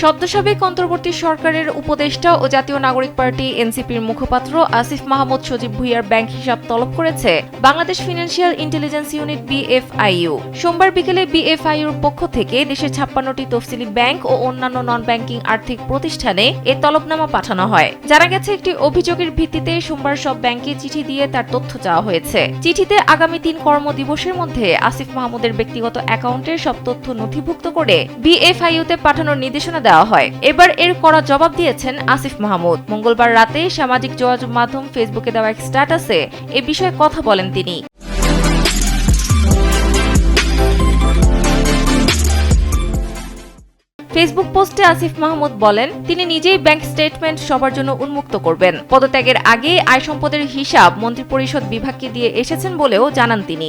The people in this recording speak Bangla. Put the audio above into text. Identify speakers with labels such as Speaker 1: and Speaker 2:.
Speaker 1: সদ্য সাবেক অন্তর্বর্তী সরকারের উপদেষ্টা ও জাতীয় নাগরিক পার্টি এনসিপির মুখপাত্র আসিফ মাহমুদ সজীব ভুঁইয়ার ব্যাংক হিসাব তলব করেছে Bangladesh financial intelligence unit BFIU. সোমবার বিকেলে বিএফআইইউর পক্ষ থেকে দেশের 56টি তফসিলি ব্যাংক ও অন্যান্য নন ব্যাংকিং আর্থিক প্রতিষ্ঠানে এ তলবনামা পাঠানো হয়। জানা গেছে, একটি অভিযোগের ভিত্তিতে সোমবার সব ব্যাংকে চিঠি দিয়ে তার তথ্য চাওয়া হয়েছে। চিঠিতে আগামী 3 কর্মদিবসের মধ্যে আসিফ মাহমুদের ব্যক্তিগত অ্যাকাউন্টের সব তথ্য নথিভুক্ত করে বিএফআইইউতে পাঠানোর নির্দেশনা দেওয়া হয়। এবার এর কড়া জবাব দিয়েছেন আসিফ মাহমুদ। মঙ্গলবার রাতে সামাজিক যোগাযোগ মাধ্যম ফেসবুকে দেওয়া এক স্ট্যাটাসে এ বিষয়ে কথা বলেন তিনি। ফেসবুক পোস্টে আসিফ মাহমুদ বলেন, তিনি নিজেই ব্যাংক স্টেটমেন্ট সবার জন্য উন্মুক্ত করবেন। পদত্যাগের আগে আয় সম্পদের হিসাব মন্ত্রিপরিষদ বিভাগকে দিয়ে এসেছেন বলেও জানান তিনি।